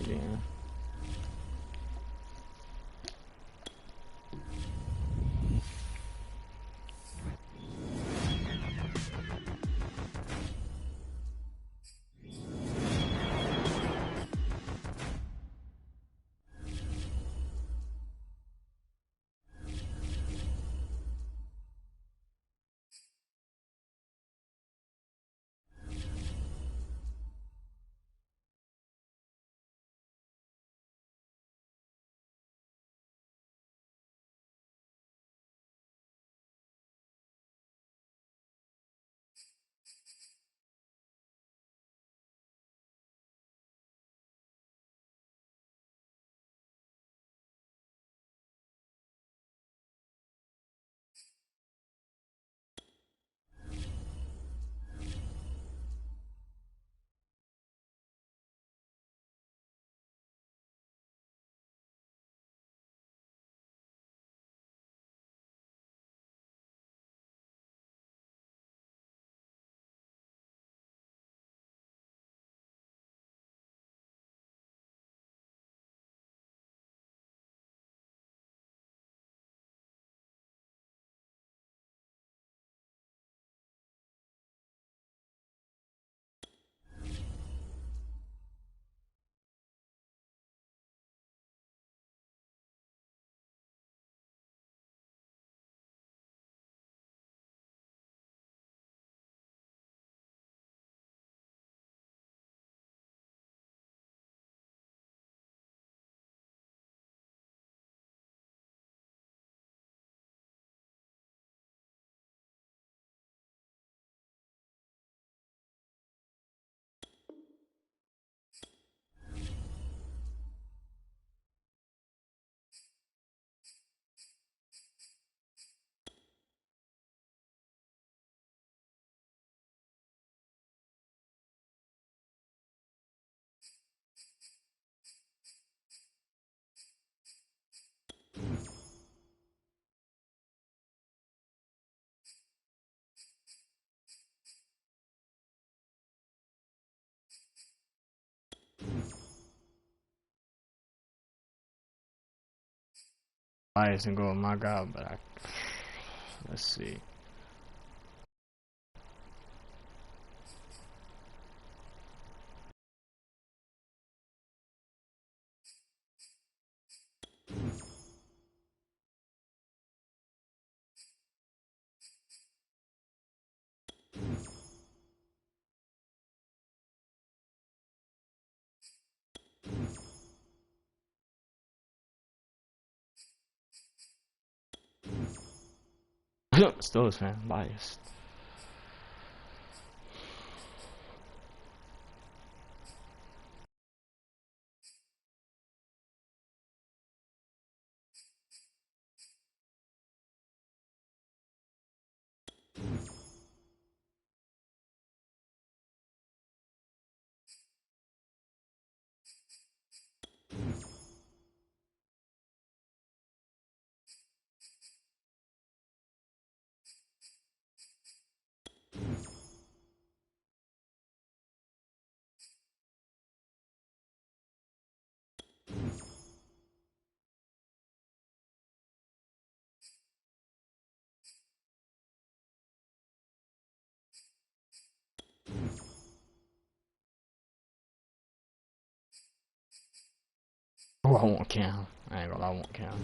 Yeah. Bias and go with my God, but let's see. Steelers fan, biased. Oh, I won't count. I ain't gonna lie, I won't count.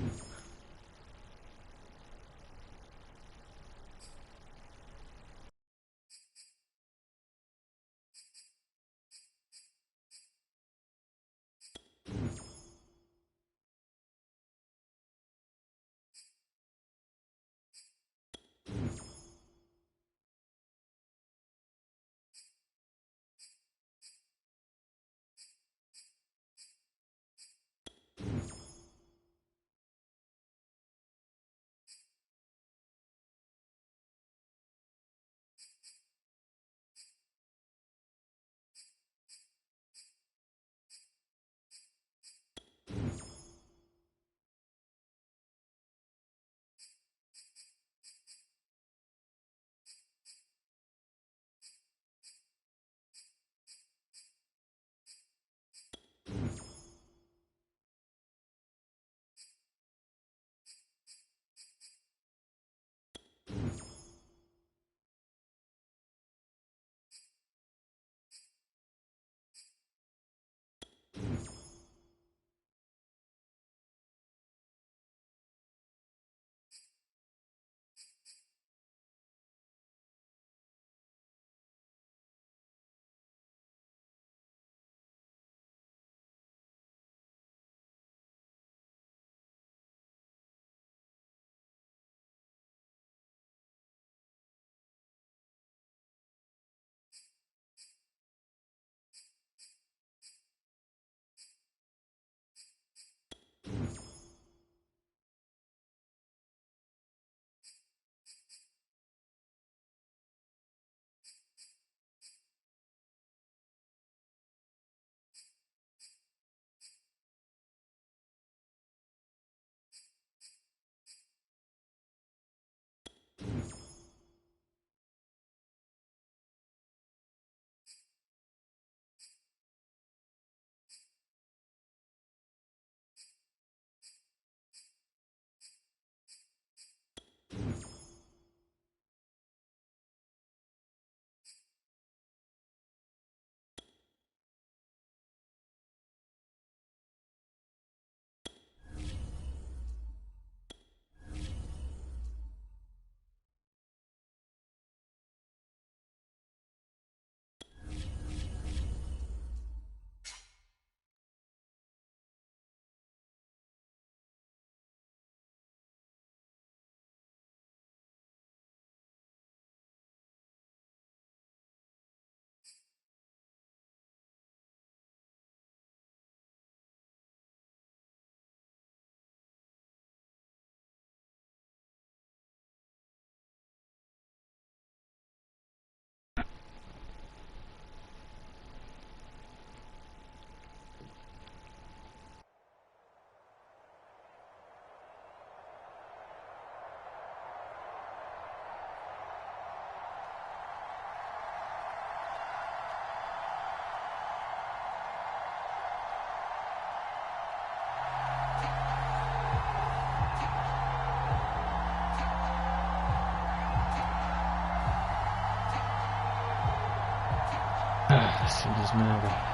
Sí, das merda.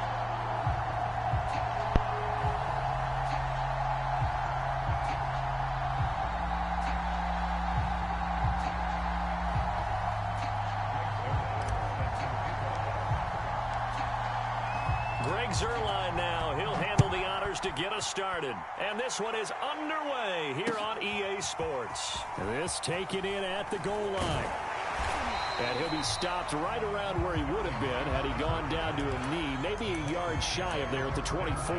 Zerline now. He'll handle the honors to get us started. And this one is underway here on EA Sports. This taken in at the goal line. And he'll be stopped right around where he would have been had he gone down to a knee, maybe a yard shy of there at the 24.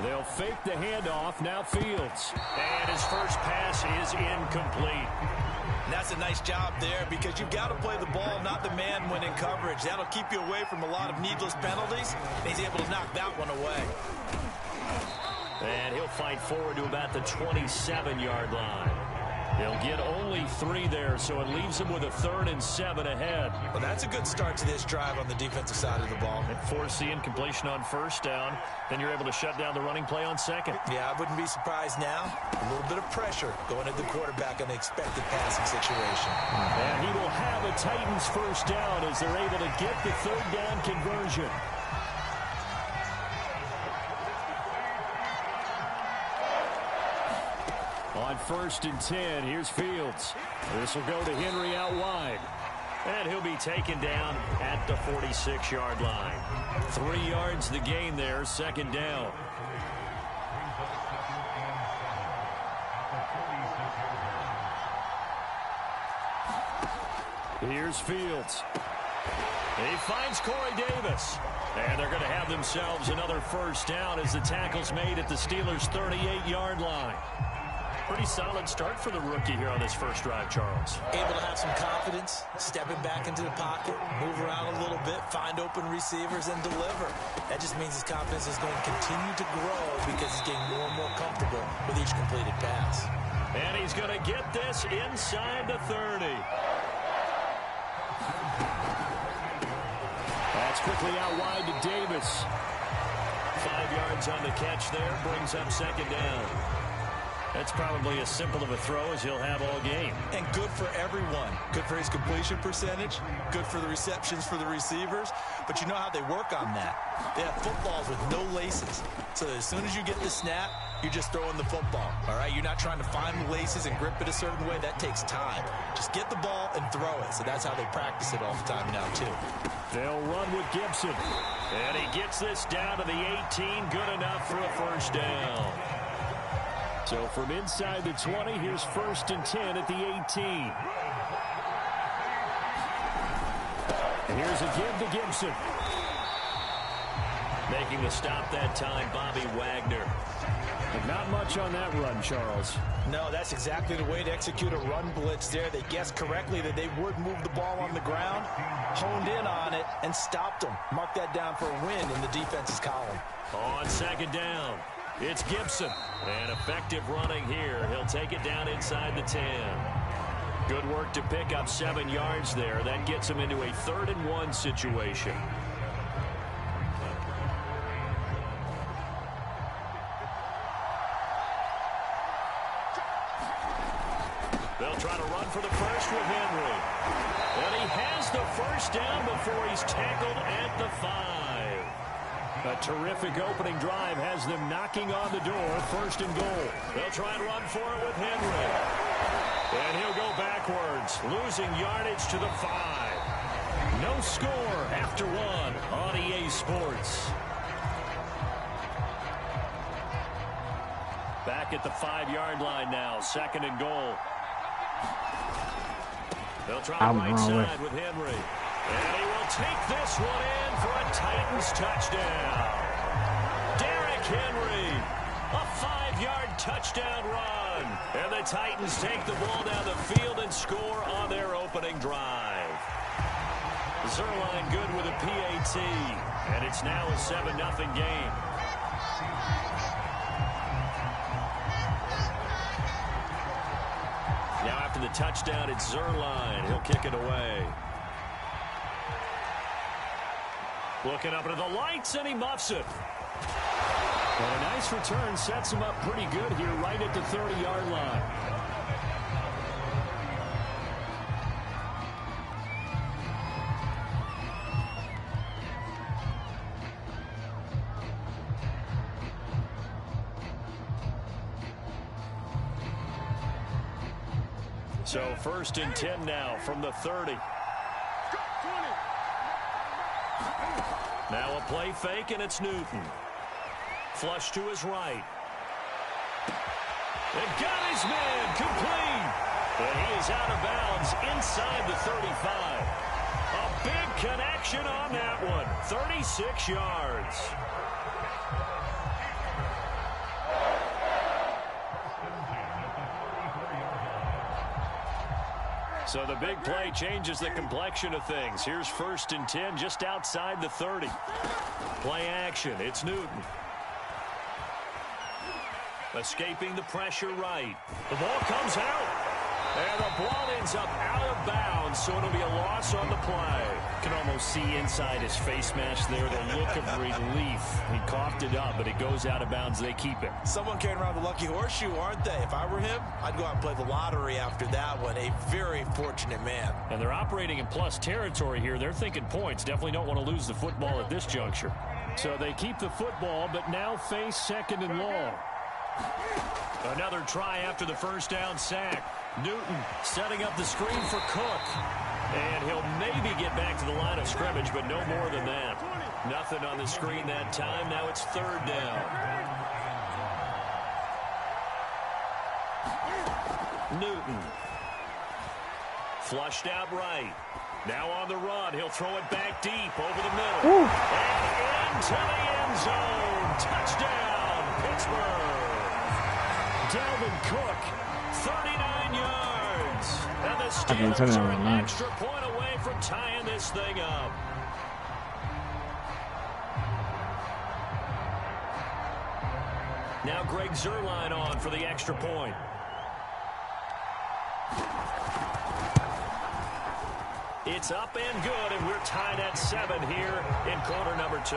They'll fake the handoff. Now Fields. And his first pass is incomplete. And that's a nice job there because you've got to play the ball, not the man when in coverage. That'll keep you away from a lot of needless penalties. And he's able to knock that one away. And he'll fight forward to about the 27-yard line. They'll get only 3 there, so it leaves them with a 3rd and 7 ahead. Well, that's a good start to this drive on the defensive side of the ball. And force the incompletion on first down. Then you're able to shut down the running play on second. Yeah, I wouldn't be surprised now. A little bit of pressure going at the quarterback on the expected passing situation. And he will have a Titans first down as they're able to get the 3rd down conversion. On 1st and 10, here's Fields. This will go to Henry out wide. And he'll be taken down at the 46-yard line. 3 yards the gain there, 2nd down. Here's Fields. He finds Corey Davis. And they're going to have themselves another first down as the tackle's made at the Steelers' 38-yard line. Pretty solid start for the rookie here on this first drive, Charles. Able to have some confidence, stepping back into the pocket, move around a little bit, find open receivers, and deliver. That just means his confidence is going to continue to grow because he's getting more and more comfortable with each completed pass. And he's going to get this inside the 30. That's quickly out wide to Davis. 5 yards on the catch there, brings up 2nd down. That's probably as simple of a throw as he'll have all game. And good for everyone. Good for his completion percentage. Good for the receptions for the receivers. But you know how they work on that. They have footballs with no laces. So that as soon as you get the snap, you're just throwing the football. All right? You're not trying to find the laces and grip it a certain way. That takes time. Just get the ball and throw it. So that's how they practice it all the time now, too. They'll run with Gibson. And he gets this down to the 18. Good enough for a first down. So from inside the 20, here's 1st and 10 at the 18. And here's a give to Gibson. Making the stop that time, Bobby Wagner. But not much on that run, Charles. No, that's exactly the way to execute a run blitz there. They guessed correctly that they would move the ball on the ground, honed in on it, and stopped them. Mark that down for a win in the defense's column. On 2nd down, it's Gibson. And effective running here. He'll take it down inside the 10. Good work to pick up 7 yards there. That gets him into a 3rd and 1 situation. They'll try to run for the first with Henry. And he has the first down before he's tackled at the 5. A terrific opening drive has them knocking on the door. 1st and goal. They'll try and run for it with Henry. And he'll go backwards, losing yardage to the 5. No score after 1 on EA Sports. Back at the 5-yard line now. 2nd and goal. They'll try right side with Henry. And he will take this one in for a Titans touchdown. Derrick Henry, a 5-yard touchdown run. And the Titans take the ball down the field and score on their opening drive. Zerline good with a PAT. And it's now a 7-0 game. Now after the touchdown, it's Zerline. He'll kick it away. Looking up into the lights, and he muffs it. Well, a nice return sets him up pretty good here right at the 30-yard line. So 1st and 10 now from the 30. Now a play fake, and it's Newton. Flush to his right. And got his man complete. And he is out of bounds inside the 35. A big connection on that one. 36 yards. So the big play changes the complexion of things. Here's 1st and 10 just outside the 30. Play action. It's Newton. Escaping the pressure right. The ball comes out. And the ball ends up out of bounds, so it'll be a loss on the play. You can almost see inside his face mask there the look of relief. He coughed it up, but it goes out of bounds. They keep it. Someone carrying around the lucky horseshoe, aren't they? If I were him, I'd go out and play the lottery after that one. A very fortunate man. And they're operating in plus territory here. They're thinking points. Definitely don't want to lose the football at this juncture. So they keep the football, but now face 2nd and long. Another try after the first down sack. Newton setting up the screen for Cook. And he'll maybe get back to the line of scrimmage, but no more than that. Nothing on the screen that time. Now it's 3rd down. Newton. Flushed out right. Now on the run. He'll throw it back deep over the middle. Ooh. And into the end zone. Touchdown, Pittsburgh. Dalvin Cook, 39 yards. And the Steelers are an extra point away from tying this thing up. Now Greg Zuerlein on for the extra point. It's up and good, and we're tied at 7 here in quarter number 2.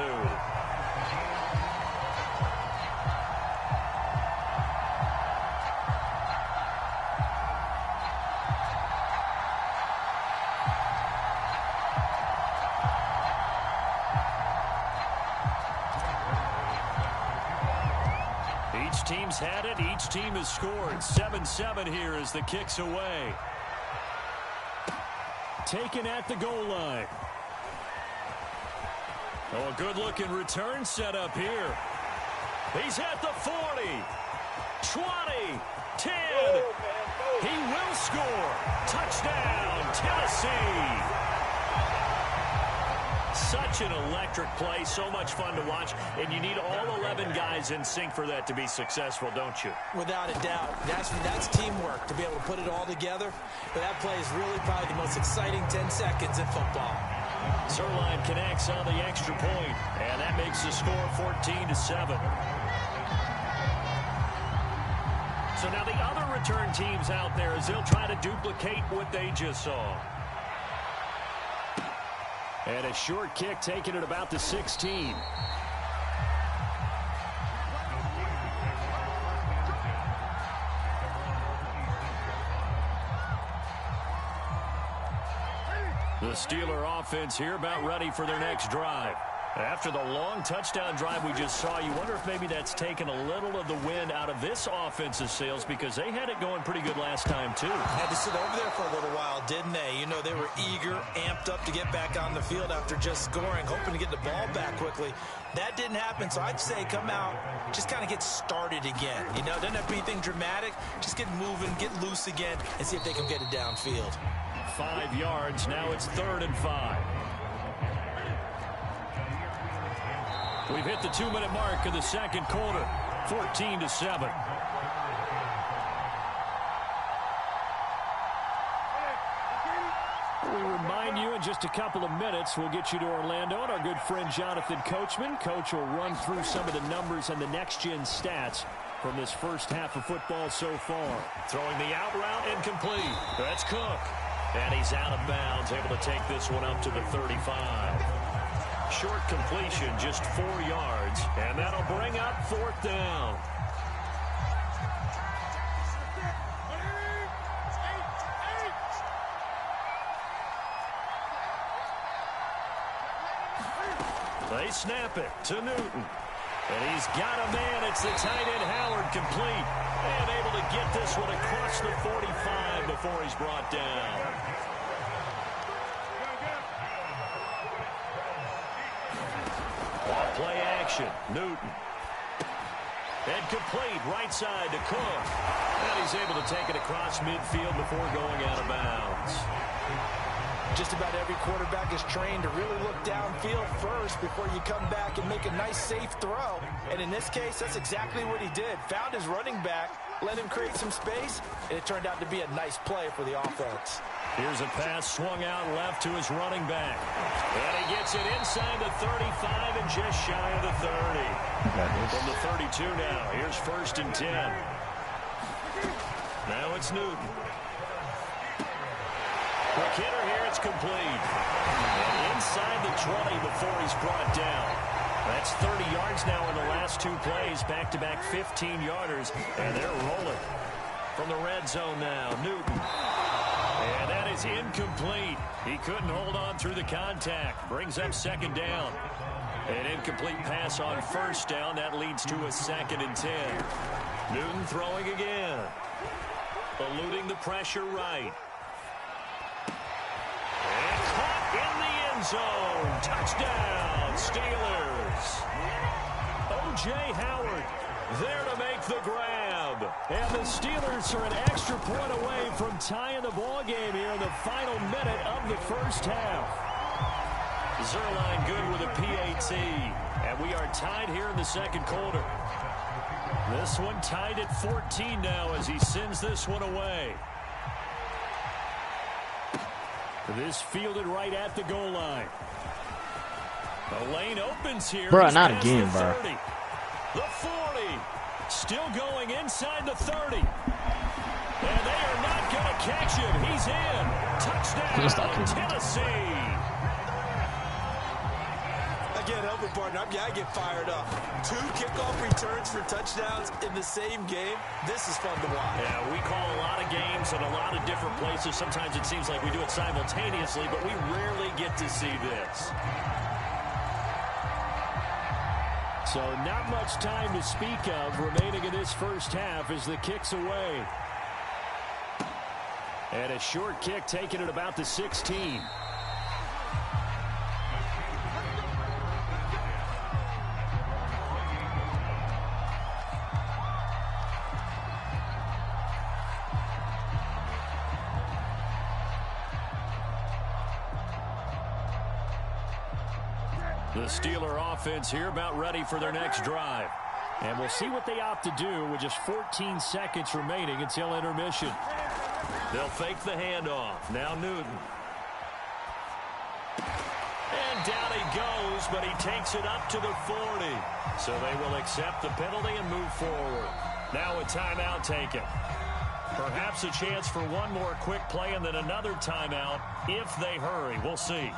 Each team's had it. Each team has scored. 7-7 here as the kick's away. Taken at the goal line. Oh, a good-looking return set up here. He's at the 40, 20, 10. He will score. Touchdown, Tennessee. Such an electric play, so much fun to watch, and you need all 11 guys in sync for that to be successful, don't you? Without a doubt. That's teamwork to be able to put it all together. But that play is really probably the most exciting 10 seconds in football. Zuerlein connects on the extra point, and that makes the score 14-7. So now the other return teams out there as they'll try to duplicate what they just saw. And a short kick taken at about the 16. The Steeler offense here about ready for their next drive. After the long touchdown drive we just saw, you wonder if maybe that's taken a little of the wind out of this offensive sails because they had it going pretty good last time, too. Had to sit over there for a little while, didn't they? You know, they were eager, amped up to get back on the field after just scoring, hoping to get the ball back quickly. That didn't happen, so I'd say come out, just kind of get started again. You know, doesn't have to be anything dramatic. Just get moving, get loose again, and see if they can get it downfield. 5 yards. Now it's 3rd and 5. We've hit the 2-minute mark of the second quarter. 14-7. We remind you in just a couple of minutes we'll get you to Orlando and our good friend Jonathan Coachman. Coach will run through some of the numbers and the next-gen stats from this first half of football so far. Throwing the out route incomplete. That's Cook. And he's out of bounds, able to take this one up to the 35. Short completion, just 4 yards, and that'll bring up 4th down. They snap it to Newton. And he's got a man. It's the tight end Howard, complete. And able to get this one across the 45 before he's brought down. Play action. Newton. And complete right side to Cook. And he's able to take it across midfield before going out of bounds. Just about every quarterback is trained to really look downfield first before you come back and make a nice, safe throw. And in this case, that's exactly what he did. Found his running back, let him create some space, and it turned out to be a nice play for the offense. Here's a pass swung out left to his running back. And he gets it inside the 35 and just shy of the 30. From the 32 now. Here's 1st and 10. Now it's Newton. Quick hitter here, it's complete. And inside the 20 before he's brought down. That's 30 yards now in the last 2 plays. Back-to-back 15-yarders. And they're rolling. From the red zone now, Newton. And that is incomplete. He couldn't hold on through the contact. Brings up 2nd down. An incomplete pass on 1st down. That leads to a 2nd and 10. Newton throwing again. Eluding the pressure right. And caught in the end zone. Touchdown, Steelers. O.J. Howard there to make the grab. And the Steelers are an extra point away from tying the ball game here in the final minute of the 1st half. Zerline good with a PAT. And we are tied here in the 2nd quarter. This one tied at 14 now as he sends this one away. This fielded right at the goal line. The lane opens here. Bro, not again, bro. The 40. Still going inside the 30. And they are not going to catch him. He's in. Touchdown, Tennessee. Again, help me, partner. I get fired up. 2 kickoff returns for touchdowns in the same game. This is fun to watch. Yeah, we call a lot of games in a lot of different places. Sometimes it seems like we do it simultaneously, but we rarely get to see this. So not much time to speak of remaining in this 1st half as the kick's away. And a short kick taken at about the 16. The Steeler offense here about ready for their next drive. And we'll see what they opt to do with just 14 seconds remaining until intermission. They'll fake the handoff. Now Newton. And down he goes, but he takes it up to the 40. So they will accept the penalty and move forward. Now a timeout taken. Perhaps a chance for one more quick play and then another timeout if they hurry. We'll see.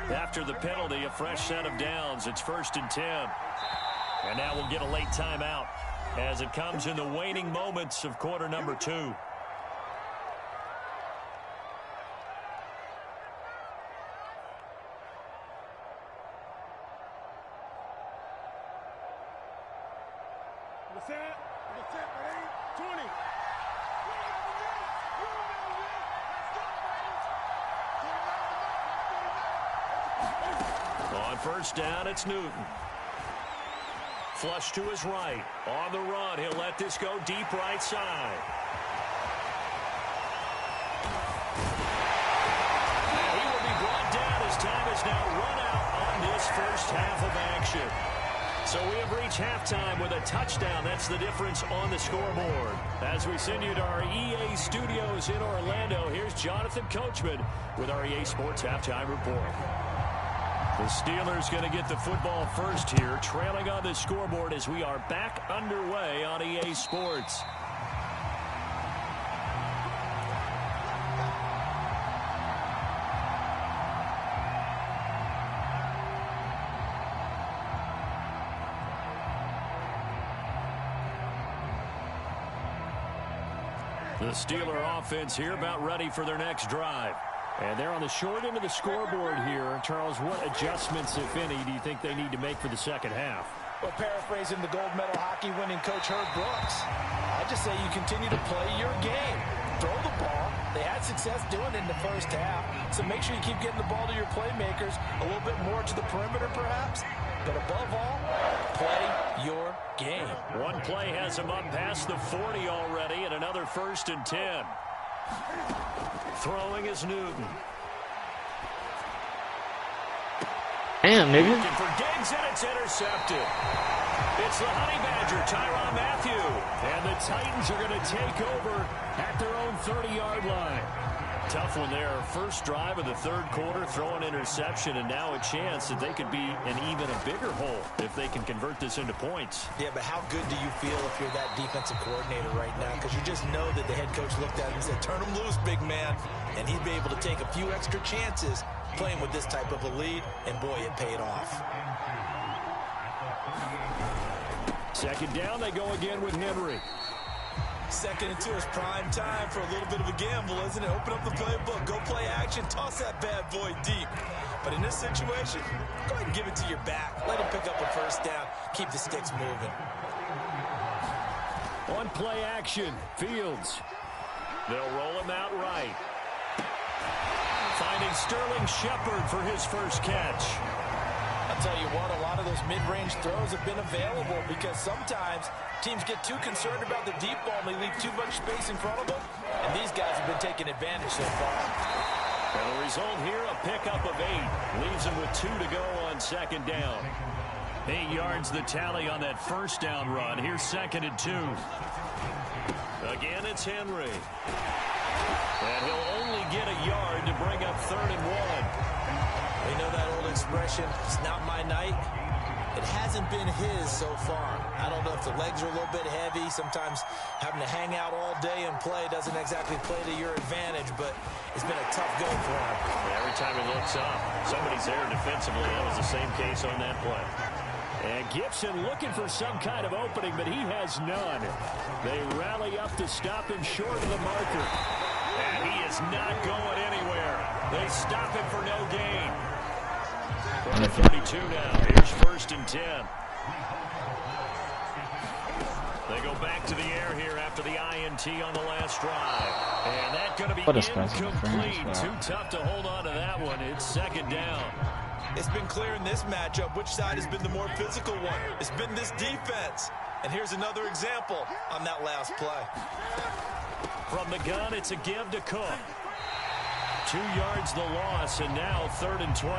After the penalty, a fresh set of downs. It's 1st and 10. And now we'll get a late timeout as it comes in the waning moments of quarter number 2. On 1st down, it's Newton. Flush to his right. On the run, he'll let this go deep right side. And he will be brought down as time is now run out on this 1st half of action. So we have reached halftime with a touchdown. That's the difference on the scoreboard. As we send you to our EA studios in Orlando, here's Jonathan Coachman with our EA Sports Halftime Report. The Steelers going to get the football first here, trailing on the scoreboard as we are back underway on EA Sports. The Steeler offense here about ready for their next drive. And they're on the short end of the scoreboard here. Charles, what adjustments, if any, do you think they need to make for the second half? Well, paraphrasing the gold medal hockey winning coach Herb Brooks, I just say you continue to play your game. Throw the ball. They had success doing it in the first half. So make sure you keep getting the ball to your playmakers, a little bit more to the perimeter perhaps. But above all, play your game. One play has him up past the 40 already, and another 1st and 10. Throwing is Newton. Damn, nigga. Looking for Diggs, and it's intercepted. It's the Honey Badger, Tyrann Mathieu. And the Titans are going to take over at their own 30-yard line. Tough one there. First drive of the third quarter, throw an interception, and now a chance that they could be in even a bigger hole if they can convert this into points. Yeah, but how good do you feel if you're that defensive coordinator right now? Because you just know that the head coach looked at him and said, turn him loose, big man. And he'd be able to take a few extra chances playing with this type of a lead, and boy, it paid off. Second down, they go again with Henry. 2nd and 2 is prime time for a little bit of a gamble, isn't it? Open up the playbook, go play action, toss that bad boy deep. But in this situation, go ahead and give it to your back. Let him pick up a first down. Keep the sticks moving. On play action, Fields. They'll roll him out right. Finding Sterling Shepard for his first catch. I'll tell you what, a lot of those mid-range throws have been available because sometimes teams get too concerned about the deep ball and they leave too much space in front of them. And these guys have been taking advantage so far. And the result here, a pickup of 8. Leaves them with 2 to go on second down. 8 yards the tally on that first down run. Here's 2nd and 2. Again, it's Henry. And he'll only get a yard to bring up 3rd and 1. You know that old expression, it's not my night. It hasn't been his so far. I don't know if the legs are a little bit heavy. Sometimes having to hang out all day and play doesn't exactly play to your advantage, but it's been a tough go for him. Every time he looks up, somebody's there defensively. That was the same case on that play. And Gibson looking for some kind of opening, but he has none. They rally up to stop him short of the marker. And he is not going anywhere. They stop him for no gain. From the 32 now. Here's 1st and 10. They go back to the air here after the INT on the last drive. And that's going to be incomplete. Too tough to hold on to that one. It's 2nd down. It's been clear in this matchup which side has been the more physical one. It's been this defense. And here's another example on that last play. From the gun, it's a give to Cook. 2 yards the loss, and now 3rd and 12.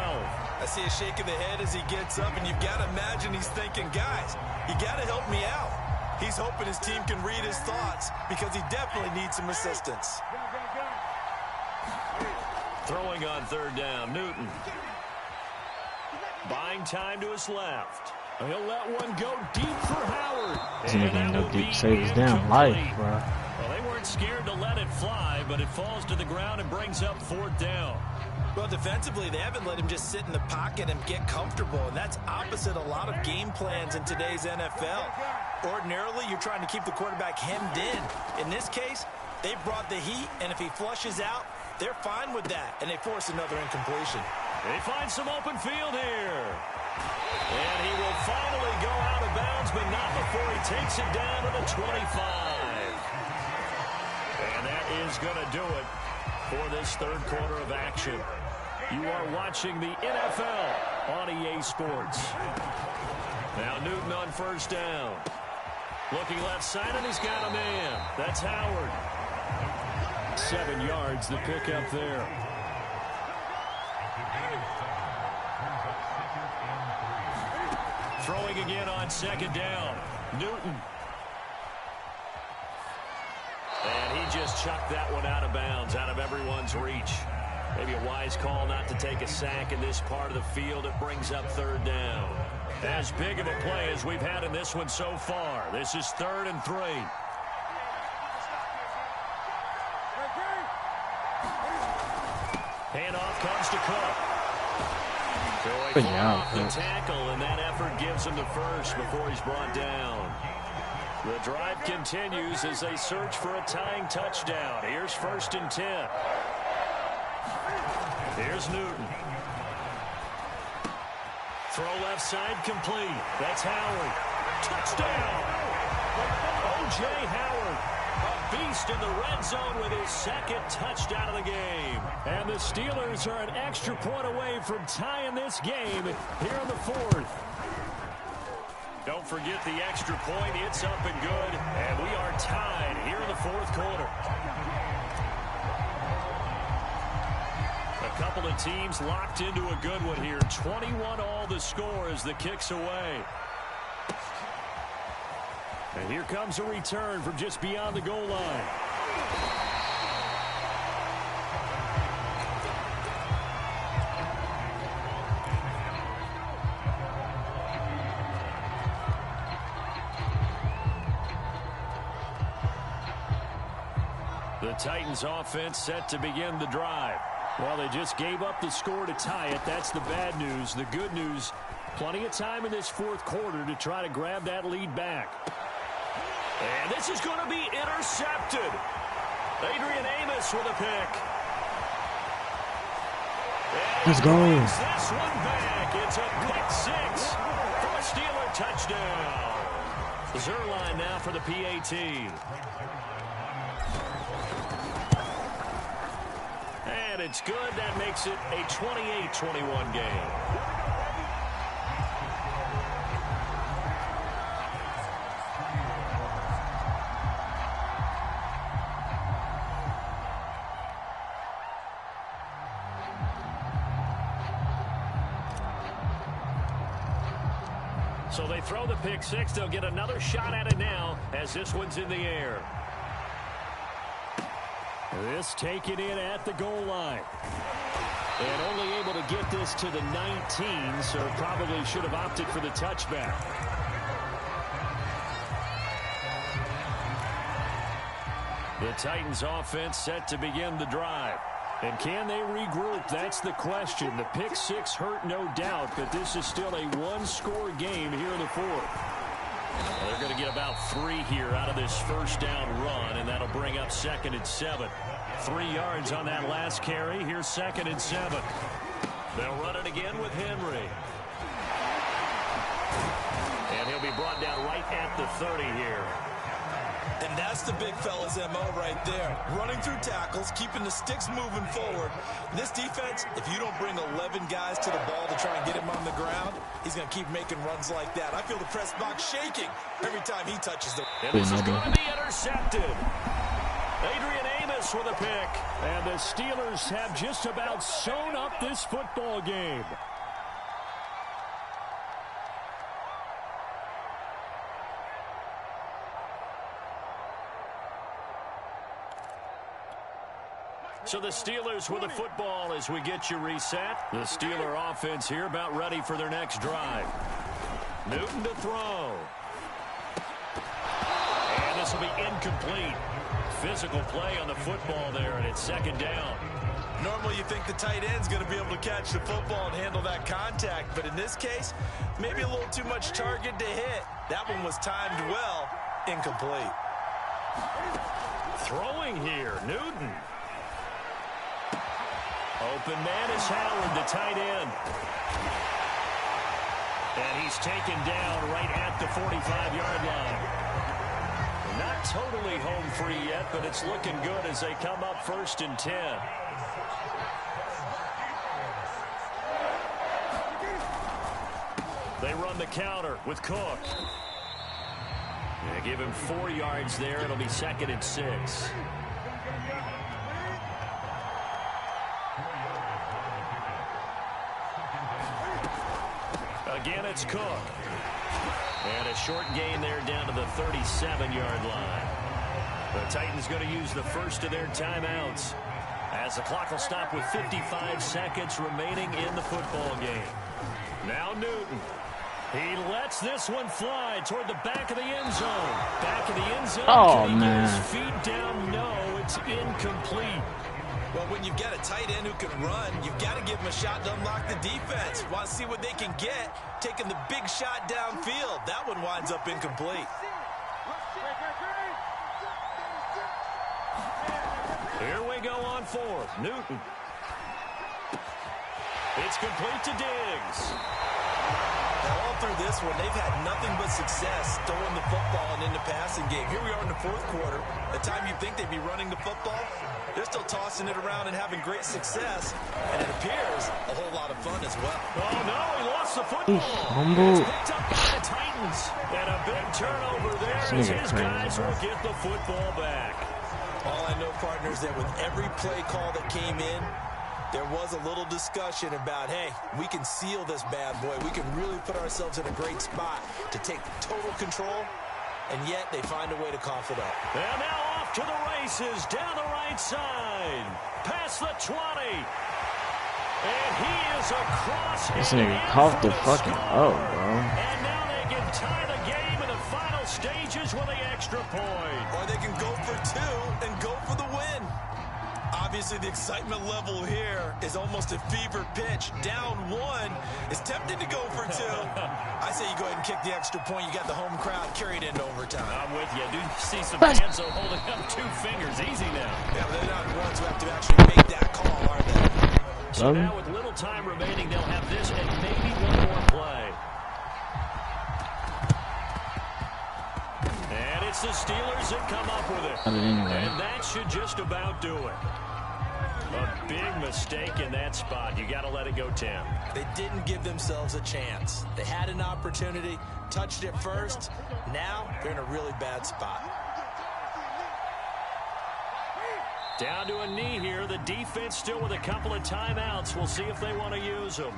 I see a shake of the head as he gets up, and you've got to imagine he's thinking, guys, you got to help me out. He's hoping his team can read his thoughts because he definitely needs some assistance. Throwing on 3rd down, Newton. Buying time to his left. He'll let one go deep for Howard. Isn't he going to go deep, save his damn life, bro? Well, they weren't scared to let it fly, but it falls to the ground and brings up 4th down. Well, defensively, they haven't let him just sit in the pocket and get comfortable, and that's opposite a lot of game plans in today's NFL. Ordinarily, you're trying to keep the quarterback hemmed in. In this case, they brought the heat, and if he flushes out, they're fine with that, and they force another incompletion. They find some open field here. And he will finally go out of bounds, but not before he takes it down to the 25. And that is going to do it for this third quarter of action. You are watching the NFL on EA Sports. Now Newton on 1st down. Looking left side, and he's got a man. That's Howard. 7 yards, the pickup there. Throwing again on 2nd down. Newton. And he just chucked that one out of bounds, out of everyone's reach. Maybe a wise call not to take a sack in this part of the field. It brings up 3rd down. As big of a play as we've had in this one so far. This is 3rd and 3. Handoff comes to Cook. Good job, the tackle, and that effort gives him the first before he's brought down. The drive continues as they search for a tying touchdown. Here's 1st and 10. Here's Newton. Throw left side complete. That's Howard. Touchdown! O.J. Howard, a beast in the red zone with his 2nd touchdown of the game. And the Steelers are an extra point away from tying this game here in the 4th. Don't forget the extra point. It's up and good. And we are tied here in the 4th quarter. A couple of teams locked into a good one here. 21 all the score as the kick's away. And here comes a return from just beyond the goal line. The Titans offense set to begin the drive. Well, they just gave up the score to tie it. That's the bad news. The good news, plenty of time in this 4th quarter to try to grab that lead back. And this is going to be intercepted. Adrian Amos with a pick. And let's go. This one back. It's a pick 6 for a Steeler touchdown. Zerline now for the PAT. And it's good. That makes it a 28-21 game. So they throw the pick 6. They'll get another shot at it now as this one's in the air. This taken in at the goal line. And only able to get this to the 19, so probably should have opted for the touchback. The Titans offense set to begin the drive. And can they regroup? That's the question. The pick 6 hurt, no doubt, but this is still a one-score game here in the 4th. Well, they're going to get about 3 here out of this first down run, and that'll bring up 2nd and 7. 3 yards on that last carry. Here's 2nd and 7. They'll run it again with Henry. And he'll be brought down right at the 30 here. And that's the big fella's MO right there. Running through tackles, keeping the sticks moving forward. This defense, if you don't bring 11 guys to the ball to try and get him on the ground, he's going to keep making runs like that. I feel the press box shaking every time he touches the... And this is going to be intercepted. Adrian Amos with a pick. And the Steelers have just about sewn up this football game. So the Steelers with the football as we get you reset. The Steeler offense here about ready for their next drive. Newton to throw. And this will be incomplete. Physical play on the football there, and it's 2nd down. Normally you think the tight end's going to be able to catch the football and handle that contact, but in this case, maybe a little too much target to hit. That one was timed well. Incomplete. Throwing here, Newton. Open man is Howard, the tight end. And he's taken down right at the 45-yard line. Not totally home free yet, but it's looking good as they come up 1st and 10. They run the counter with Cook. They give him 4 yards there. It'll be 2nd and 6. Again, it's Cook. And a short gain there down to the 37-yard line. The Titans going to use the first of their timeouts as the clock will stop with 55 seconds remaining in the football game. Now Newton. He lets this one fly toward the back of the end zone. Back of the end zone. Oh, Can he man. get his feet down? No, it's incomplete. Well, when you've got a tight end who can run, you've got to give him a shot to unlock the defense. Want to see what they can get, taking the big shot downfield. That one winds up incomplete. Here we go on fourth. Newton. It's complete to Diggs. All through this one, they've had nothing but success throwing the football and in the passing game. Here we are in the fourth quarter. The time you think they'd be running the football, they're still tossing it around and having great success. And it appears a whole lot of fun as well. Oh, no, he lost the football. Humble. It's picked up by the Titans. And a big turnover there as his guys will get the football back. All I know, partners, that with every play call that came in, there was a little discussion about, hey, we can seal this bad boy. We can really put ourselves in a great spot to take total control, and yet they find a way to cough it up. And now off to the races, down the right side, past the 20. And he is across. This nigga coughed the fucking up, bro. And now they can tie the game in the final stages with the extra point. Or they can go for two and go for the win. Obviously, the excitement level here is almost a fever pitch. Down one is tempted to go for two. I say you go ahead and kick the extra point. You got the home crowd carried into overtime. I'm with you. I do see some fans holding up 2 fingers. Easy now. Yeah, but they're not the ones who have to actually make that call, are they? So now with little time remaining, they'll have this and maybe one more play. And it's the Steelers that come up with it. And that should just about do it. A big mistake in that spot. You got to let it go, Tim. They didn't give themselves a chance. They had an opportunity, touched it first. Now they're in a really bad spot. Down to a knee here. The defense still with a couple of timeouts. We'll see if they want to use them.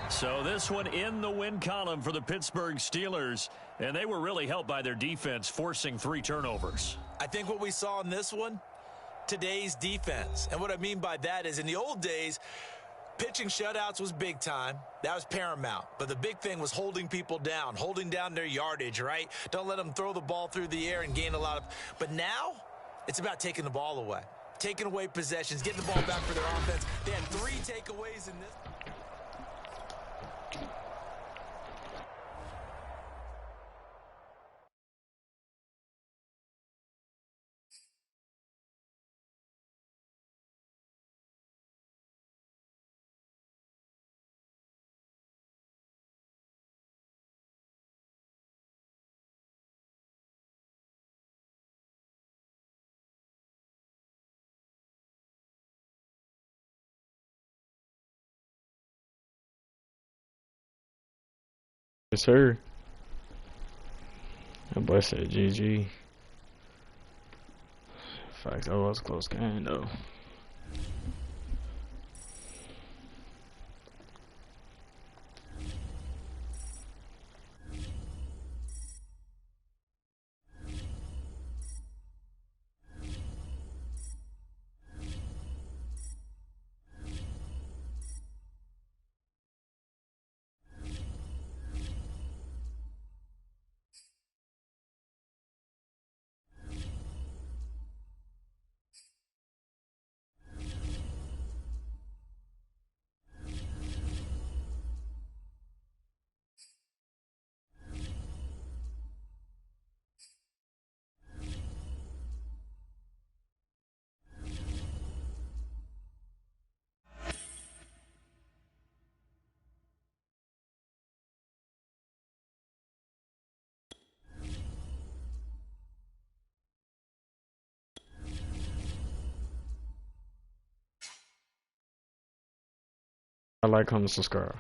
So this one in the win column for the Pittsburgh Steelers. And they were really helped by their defense, forcing 3 turnovers. I think what we saw in this one, today's defense. And what I mean by that is in the old days, pitching shutouts was big time. That was paramount. But the big thing was holding people down, holding down their yardage, right? Don't let them throw the ball through the air and gain a lot of... But now, it's about taking the ball away. Taking away possessions, getting the ball back for their offense. They had 3 takeaways in this. Yes, sir. That boy said GG. Facts, that was a close game, though. I like, comment, subscribe.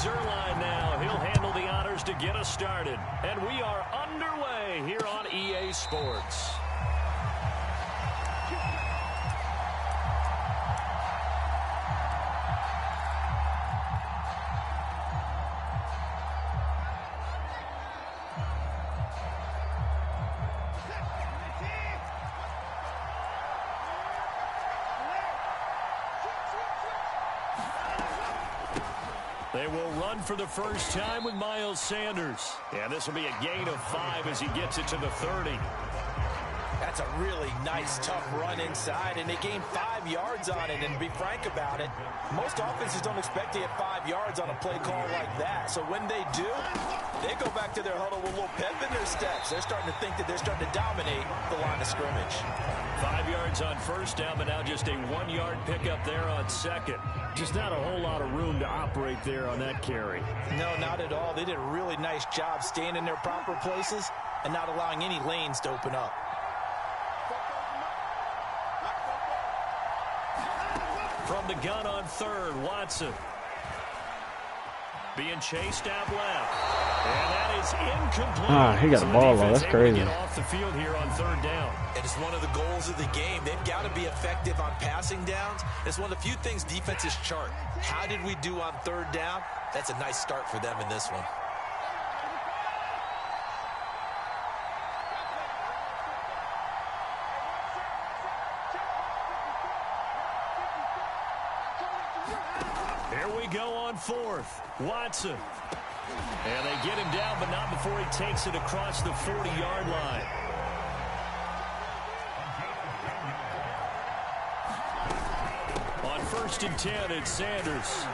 Zerline now. He'll handle the honors to get us started. And we are underway here on EA Sports. They will run for the first time with Miles Sanders. And this will be a gain of 5 as he gets it to the 30. That's a really nice, tough run inside, and they gained 5 yards on it. And to be frank about it, most offenses don't expect to get 5 yards on a play call like that. So when they do, they go back to their huddle with a little pep in their steps. They're starting to think that they're starting to dominate the line of scrimmage. 5 yards on first down, but now just a 1-yard pickup there on second. Just not a whole lot of room to operate there on that carry. No, not at all. They did a really nice job staying in their proper places and not allowing any lanes to open up. From the gun on third, Watson. Being chased out left. And that is incomplete. He got a ball though. That's crazy. Get off the field here on third down. And it's one of the goals of the game. They've got to be effective on passing downs. It's one of the few things defenses chart. How did we do on third down? That's a nice start for them in this one. Here we go on fourth. Watson. And they get him down, but not before he takes it across the 40-yard line. On 1st and 10, it's Sanders.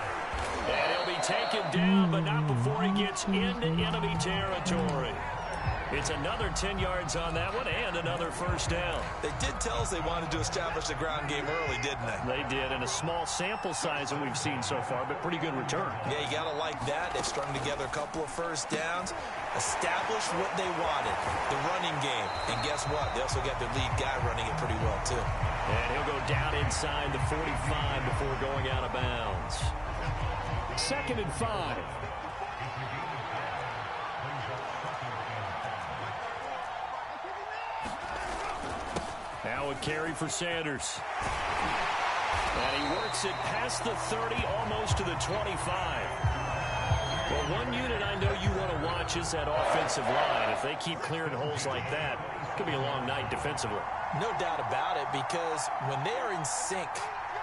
And he'll be taken down, but not before he gets into enemy territory. It's another 10 yards on that one and another first down. They did tell us they wanted to establish the ground game early, didn't they? They did, in a small sample size that we've seen so far, but pretty good return. Yeah, you got to like that. They've strung together a couple of first downs, established what they wanted, the running game. And guess what? They also got their lead guy running it pretty well, too. And he'll go down inside the 45 before going out of bounds. 2nd and 5. Now a carry for Sanders. And he works it past the 30, almost to the 25. Well, one unit I know you want to watch is that offensive line. If they keep clearing holes like that, it could be a long night defensively. No doubt about it, because when they are in sync,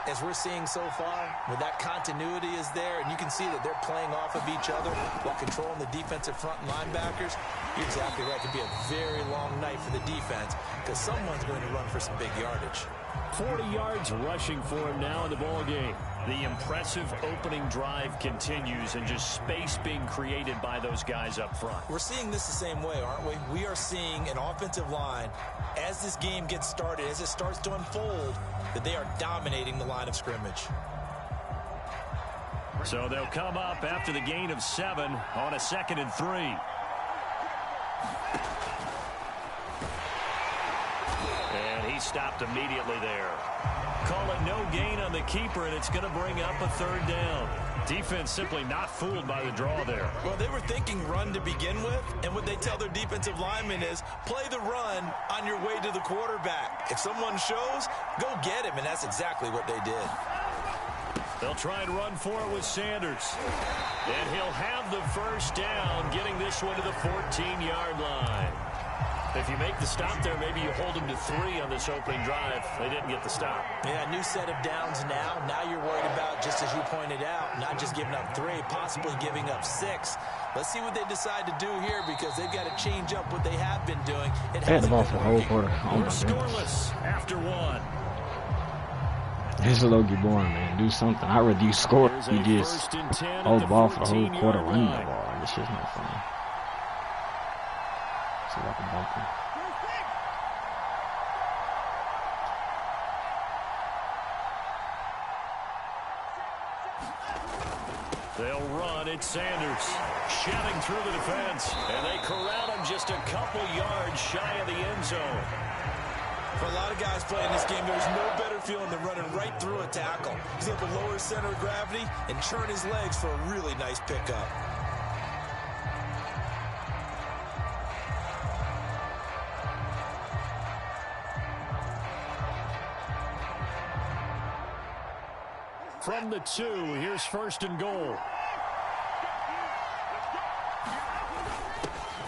as we're seeing so far, when that continuity is there, and you can see that they're playing off of each other while controlling the defensive front linebackers, you're exactly right. It could be a very long night for the defense because someone's going to run for some big yardage. 40 yards rushing for him now in the ball game. The impressive opening drive continues, and just space being created by those guys up front. We're seeing this the same way, aren't we? We are seeing an offensive line, as this game gets started, as it starts to unfold, that they are dominating the line of scrimmage. So they'll come up after the gain of 7 on a 2nd and 3. And he stopped immediately there. Call it no gain on the keeper, and it's going to bring up a 3rd down. Defense simply not fooled by the draw there. Well, they were thinking run to begin with, and what they tell their defensive linemen is play the run on your way to the quarterback. If someone shows, go get him, and that's exactly what they did. They'll try and run for it with Sanders. And he'll have the first down, getting this one to the 14-yard line. If you make the stop there, maybe you hold them to 3 on this opening drive. They didn't get the stop. Yeah, new set of downs now. Now you're worried about, just as you pointed out, not just giving up 3, possibly giving up 6. Let's see what they decide to do here, because they've got to change up what they have been doing. They had the ball for the whole quarter. Oh We're scoreless after 1. This is low-key boring, man. Do something. I'd rather you score. You just hold the ball for the whole quarter, run the ball. This shit's not fun. See if I can bump him. They'll run. It's Sanders shedding through the defense. And they corral him just a couple yards shy of the end zone. For a lot of guys playing this game, there's no better feeling than running right through a tackle. He's able to lower his center of gravity and churn his legs for a really nice pickup. From the 2, here's 1st and goal.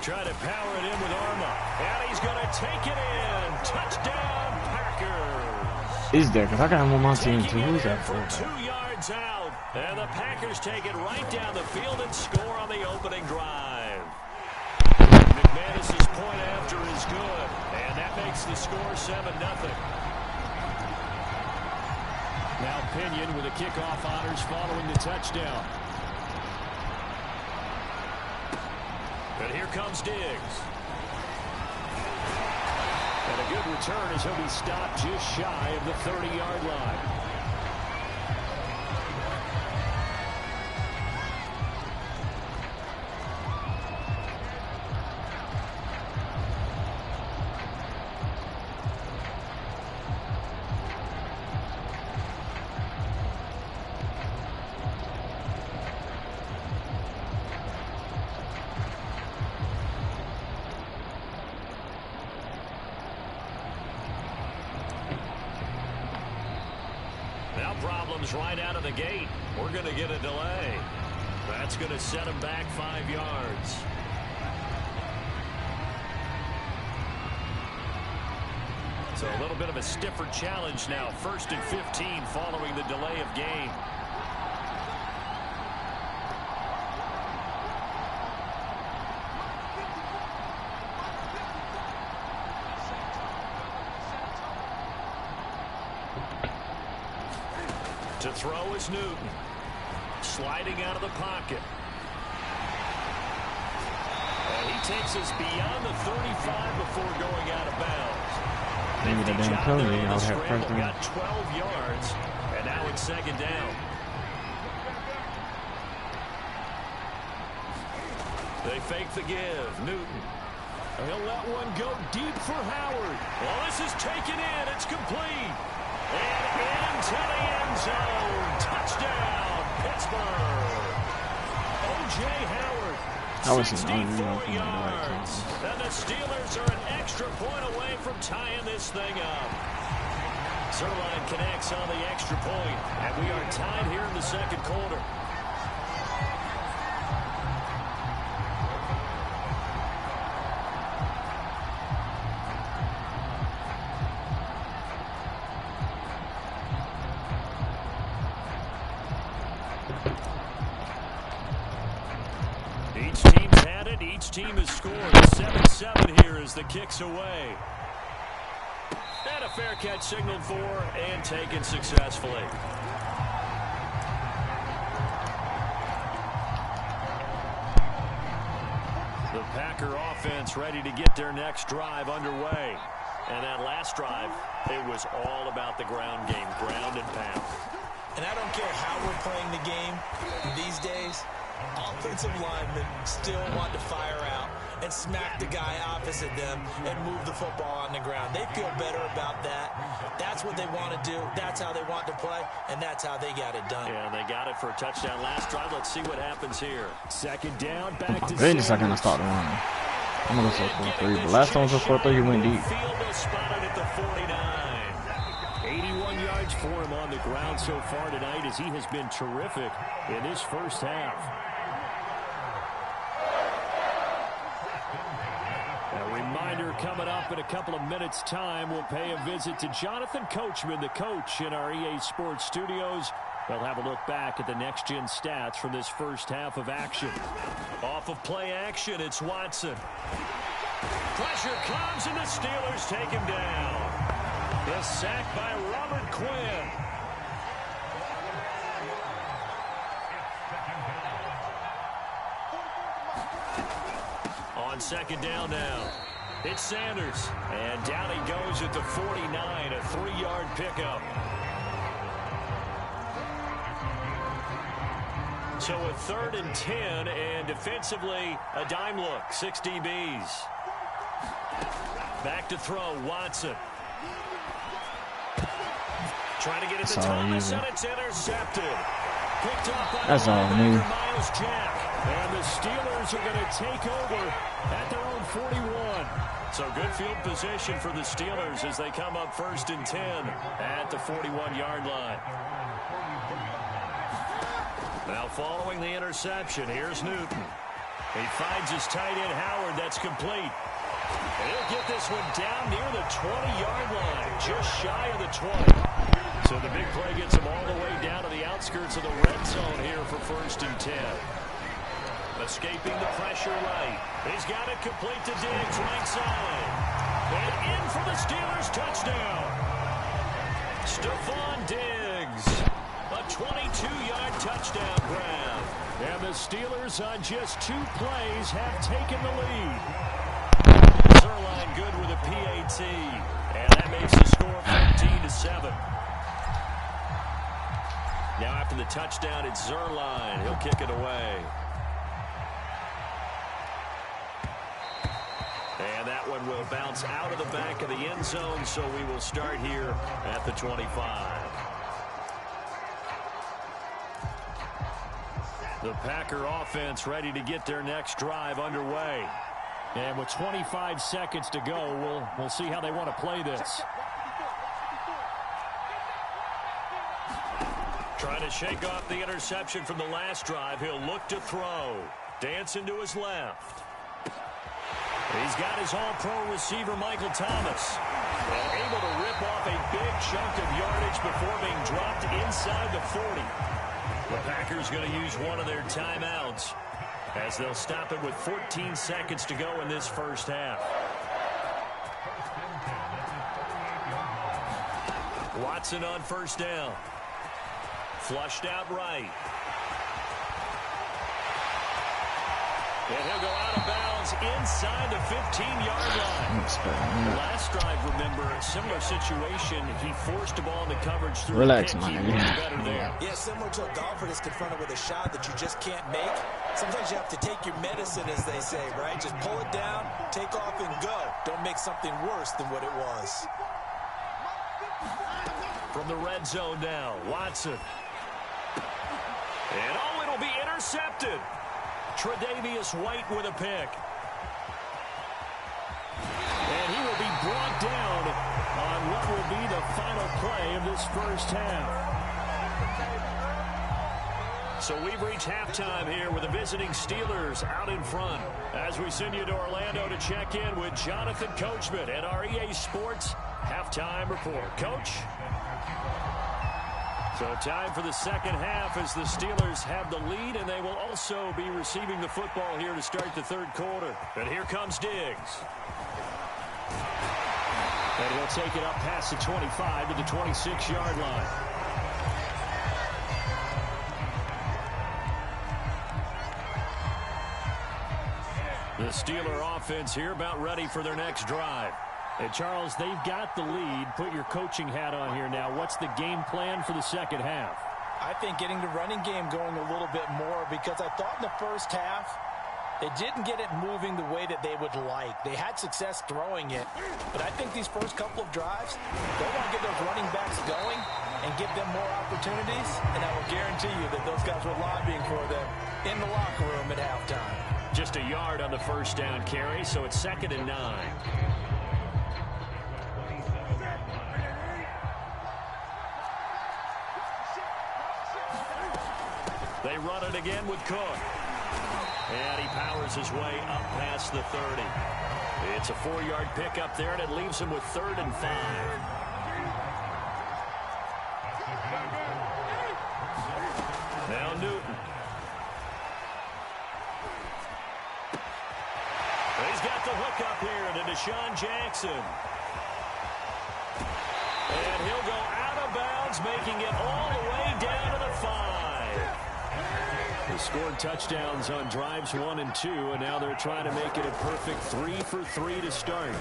Try to power it in with Arma. And he's going to take it in. Touchdown, Packers. Is there? Because I got him on my team too. Who's that for? 2 yards out. And the Packers take it right down the field and score on the opening drive. McManus's point after is good. And that makes the score 7-0. Now Pinion with the kickoff honors following the touchdown. And here comes Diggs. And a good return as he'll be stopped just shy of the 30-yard line. Problems right out of the gate. We're going to get a delay. That's going to set him back 5 yards. So a little bit of a stiffer challenge now. 1st and 15 following the delay of game. To throw is Newton. Sliding out of the pocket. And he takes us beyond the 35 before going out of bounds. Maybe the damn penalty. I would have first down. Got 12 yards, and now it's 2nd down. They fake the give. Newton. He'll let one go deep for Howard. Well, this is taken in. It's complete. And into the end zone. Touchdown, Pittsburgh. O.J. Howard, 64 yards. And the Steelers are an extra point away from tying this thing up. Zerline connects on the extra point, and we are tied here in the 2nd quarter. Each team's had it. Each team has scored. 7-7 here as the kick's away. And a fair catch signaled for and taken successfully. The Packer offense ready to get their next drive underway. And that last drive, it was all about the ground game, ground and pound. And I don't care how we're playing the game these days, offensive linemen still want to fire out and smack the guy opposite them and move the football on the ground. They feel better about that. That's what they want to do. That's how they want to play, and that's how they got it done. Yeah, they got it for a touchdown last drive. Let's see what happens here. 2nd down, back to Really just second I start the run. I'm going to go for 4-3, but last time was a 4-3, he went deep. Field is spotted at the 49. 81 yards for him on the ground so far tonight as he has been terrific in this first half. A reminder coming up in a couple of minutes' time. We'll pay a visit to Jonathan Coachman, the coach in our EA Sports studios. They'll have a look back at the next-gen stats from this first half of action. Off of play action, it's Watson. Pressure comes, and the Steelers take him down. The sack by Robert Quinn. On 2nd down now, it's Sanders. And down he goes at the 49, a 3-yard pickup. So a 3rd and 10, and defensively, a dime look, 6 DBs. Back to throw, Watson. Trying to get it to Thomas, and it's intercepted. Picked off by that's all new. Miles Jack. And the Steelers are going to take over at their own 41. So good field position for the Steelers as they come up 1st and 10 at the 41-yard line. Now following the interception, here's Newton. He finds his tight end Howard. That's complete. And he'll get this one down near the 20-yard line, just shy of the 20. So the big play gets him all the way down to the outskirts of the red zone here for 1st and 10. Escaping the pressure right. He's got it complete to Diggs, right side. And in for the Steelers touchdown. Stephon Diggs. A 22-yard touchdown grab. And the Steelers on just 2 plays have taken the lead. Zerline good with a PAT. And that makes the score 15-7. Now after the touchdown, it's Zerline. He'll kick it away. And that one will bounce out of the back of the end zone, so we will start here at the 25. The Packer offense ready to get their next drive underway. And with 25 seconds to go, we'll see how they want to play this. Trying to shake off the interception from the last drive. He'll look to throw. Dancing to his left. He's got his all-pro receiver, Michael Thomas. And able to rip off a big chunk of yardage before being dropped inside the 40. The Packers going to use one of their timeouts as they'll stop it with 14 seconds to go in this first half. Watson on 1st down. Flushed out right. And he'll go out of bounds inside the 15-yard line. Last drive, remember, similar situation. He forced the ball into coverage through relax, the man. better there. Yeah, similar to a golfer that's confronted with a shot that you just can't make. Sometimes you have to take your medicine, as they say, right? Just pull it down, take off, and go. Don't make something worse than what it was. From the red zone now, Watson. And it'll be intercepted. Tre'Davious White with a pick. And he will be brought down on what will be the final play of this first half. So we've reached halftime here with the visiting Steelers out in front. As we send you to Orlando to check in with Jonathan Coachman at our EA Sports Halftime Report. Coach? So time for the second half as the Steelers have the lead, and they will also be receiving the football here to start the third quarter. And here comes Diggs. And he'll take it up past the 25 to the 26-yard line. The Steeler offense here about ready for their next drive. And, Charles, they've got the lead. Put your coaching hat on here now. What's the game plan for the second half? I think getting the running game going a little bit more, because I thought in the first half they didn't get it moving the way that they would like. They had success throwing it, but I think these first couple of drives, they want to get those running backs going and give them more opportunities, and I will guarantee you that those guys were lobbying for them in the locker room at halftime. Just a yard on the first down carry, so it's 2nd and 9. They run it again with Cook. And he powers his way up past the 30. It's a 4-yard pickup there, and it leaves him with 3rd and 5. Now Newton. He's got the hook up here to Deshaun Jackson. And he'll go out of bounds, making it all the way down to the 5. They scored touchdowns on drives 1 and 2, and now they're trying to make it a perfect 3 for 3 to start.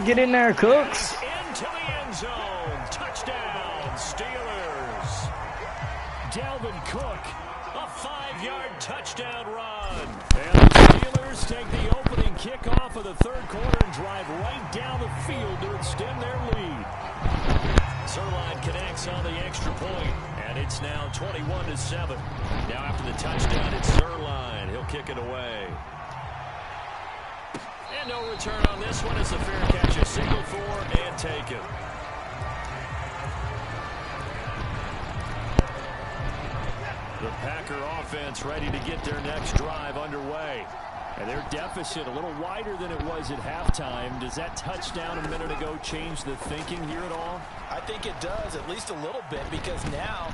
Get in there, Cooks. Into the end zone. Touchdown, Steelers. Dalvin Cook, a 5-yard touchdown run. And the Steelers Steelers take the opening kickoff of the third quarter and drive right down the field to extend their lead. Zerline connects on the extra point, and it's now 21-7. Now after the touchdown, it's Zerline. He'll kick it away. And no return on this one. It's a fair catch, a single for and taken. The Packer offense ready to get their next drive underway. And their deficit a little wider than it was at halftime. Does that touchdown a minute ago change the thinking here at all? I think it does, at least a little bit, because now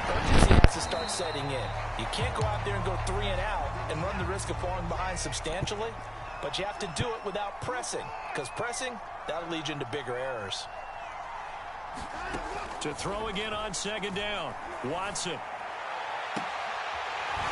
urgency has to start setting in. You can't go out there and go 3 and out and run the risk of falling behind substantially, but you have to do it without pressing, because pressing, that'll lead you into bigger errors. To throw again on second down, Watson.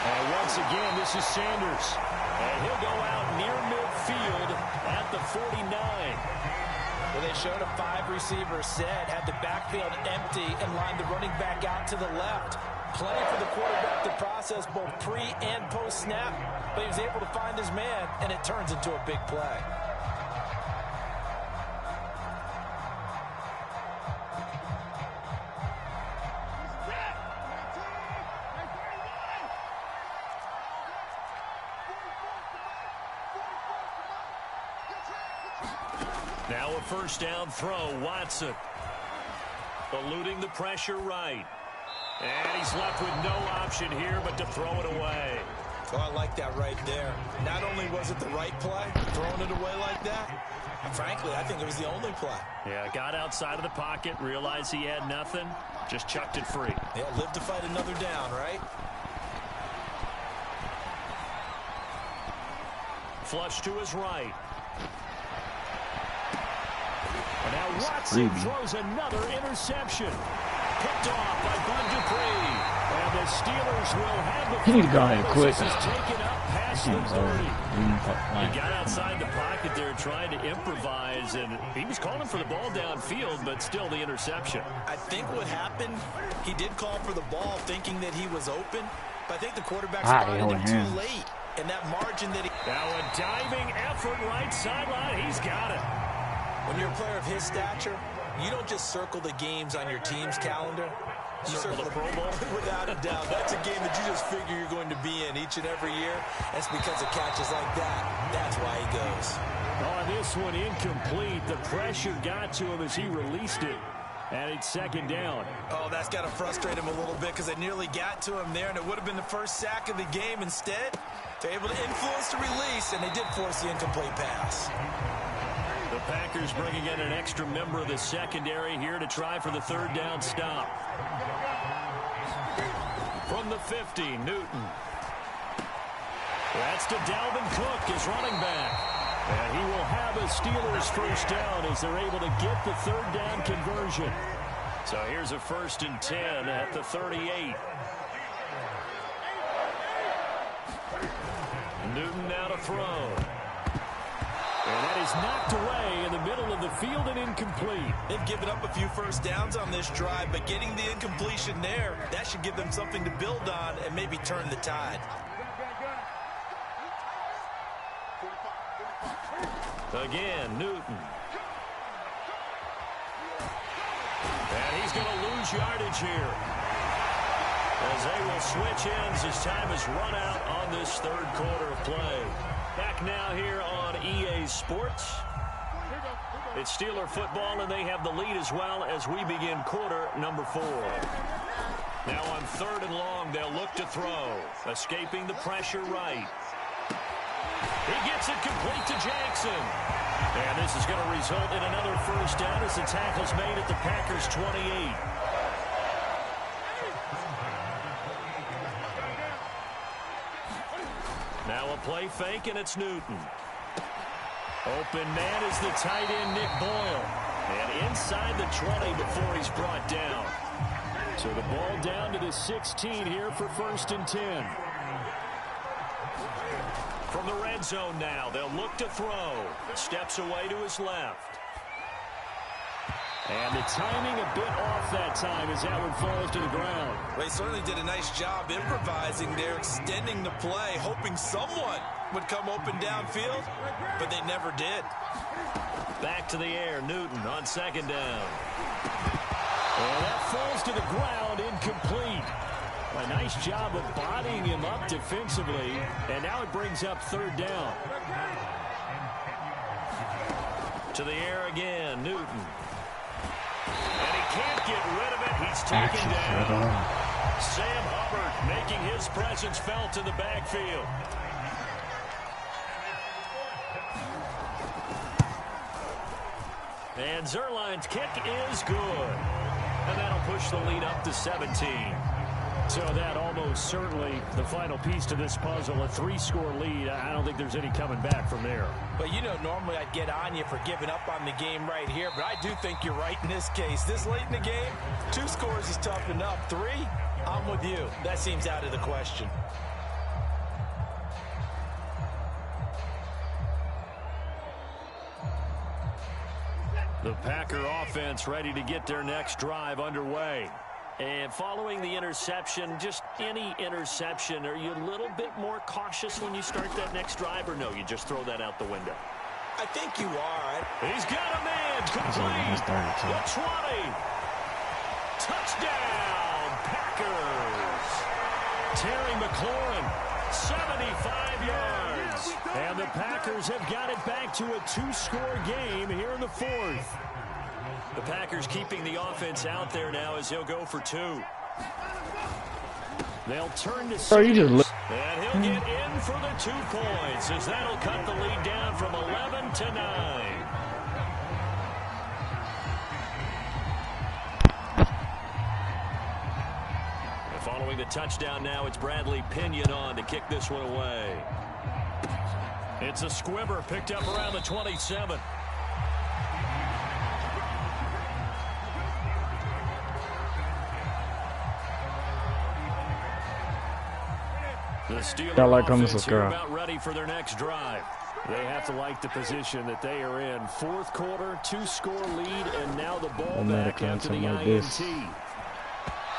And once again, this is Sanders. And he'll go out near midfield at the 49. Well, they showed a 5-receiver set, had the backfield empty, and lined the running back out to the left. Plenty for the quarterback to process both pre and post-snap, but he was able to find his man, and it turns into a big play. Now a first down throw, Watson. Eluding the pressure right. And he's left with no option here but to throw it away. Oh, I like that right there. Not only was it the right play, throwing it away like that, frankly, I think it was the only play. Yeah, got outside of the pocket, realized he had nothing, just chucked it free. Yeah, live to fight another down, right? Flush to his right. And now Watson throws another interception. Picked off by Bud Dupree. And the Steelers will have the... He need to go ahead quick. Taken up past the 30. He got outside the pocket there trying to improvise, and he was calling for the ball downfield, but still the interception. I think what happened, he did call for the ball thinking that he was open, but I think the quarterback spotted him too late. And that margin that he... Now a diving effort right sideline. He's got it. When you're a player of his stature, you don't just circle the games on your team's calendar. You circle the Pro Bowl. Without a doubt. That's a game that you just figure you're going to be in each and every year. That's because of catches like that. That's why he goes. On this one, incomplete. The pressure got to him as he released it. And it's second down. Oh, that's got to frustrate him a little bit because it nearly got to him there, and it would have been the first sack of the game. Instead, they're able to influence the release, and they did force the incomplete pass. The Packers bringing in an extra member of the secondary here to try for the third down stop. From the 50, Newton. That's to Dalvin Cook, his running back. And he will have a Steelers first down as they're able to get the third down conversion. So here's a 1st and 10 at the 38. Newton now to throw. And that is knocked away in the middle of the field and incomplete. They've given up a few first downs on this drive, but getting the incompletion there, that should give them something to build on and maybe turn the tide. Again, Newton. And he's going to lose yardage here, as they will switch ends as time is run out on this third quarter of play. Back now here on EA Sports. It's Steeler football, and they have the lead as well as we begin quarter number 4. Now on 3rd and long, they'll look to throw. Escaping the pressure right. He gets it complete to Jackson. And this is going to result in another first down as the tackle's made at the Packers' 28. Now a play fake, and it's Newton. Open man is the tight end, Nick Boyle. And inside the 20 before he's brought down. So the ball down to the 16 here for 1st and 10. From the red zone now, they'll look to throw. Steps away to his left. And the timing a bit off that time as that one falls to the ground. They certainly did a nice job improvising there, extending the play, hoping someone would come open downfield, but they never did. Back to the air, Newton on second down. And that falls to the ground, incomplete. A nice job of bodying him up defensively, and now it brings up third down. To the air again, Newton. And he can't get rid of it. He's taken down. Sam Hubbard making his presence felt in the backfield. And Zerline's kick is good. And that'll push the lead up to 17. So that almost certainly the final piece to this puzzle, a 3-score lead. I don't think there's any coming back from there. But, you know, normally I'd get on you for giving up on the game right here, but I do think you're right in this case. This late in the game, 2 scores is tough enough. 3, I'm with you. That seems out of the question. The Packer offense ready to get their next drive underway. And following the interception, just any interception, are you a little bit more cautious when you start that next drive, or no, you just throw that out the window? I think you are. He's got a man complete. The 20. Touchdown, Packers. Terry McLaurin, 75 yards. And the Packers have got it back to a 2-score game here in the 4th. The Packers keeping the offense out there now as he'll go for 2. They'll turn to 6, and he'll get in for the 2 points as that'll cut the lead down from 11 to 9. And following the touchdown now, it's Bradley Pinion on to kick this one away. It's a squibber picked up around the 27. The Steelers offense here about ready for their next drive. They have to like the position that they are in. 4th quarter, 2-score lead, and now the ball back after the INT.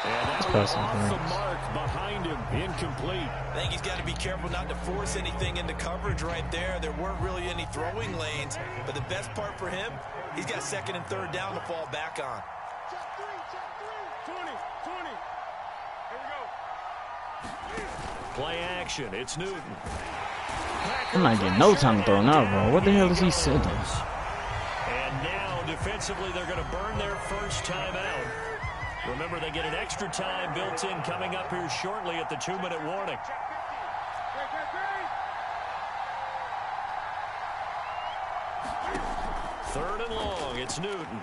And that was off the mark behind him, incomplete. I think he's got to be careful not to force anything into coverage right there. There weren't really any throwing lanes, but the best part for him, he's got 2nd and 3rd down to fall back on. Check 3, 20. Here we go. Play action, it's Newton. I'm not getting no time to throw now, bro. What the hell is he sitting? And now, defensively, they're going to burn their first time out. Remember, they get an extra time built in coming up here shortly at the 2-minute warning. 3rd and long, it's Newton.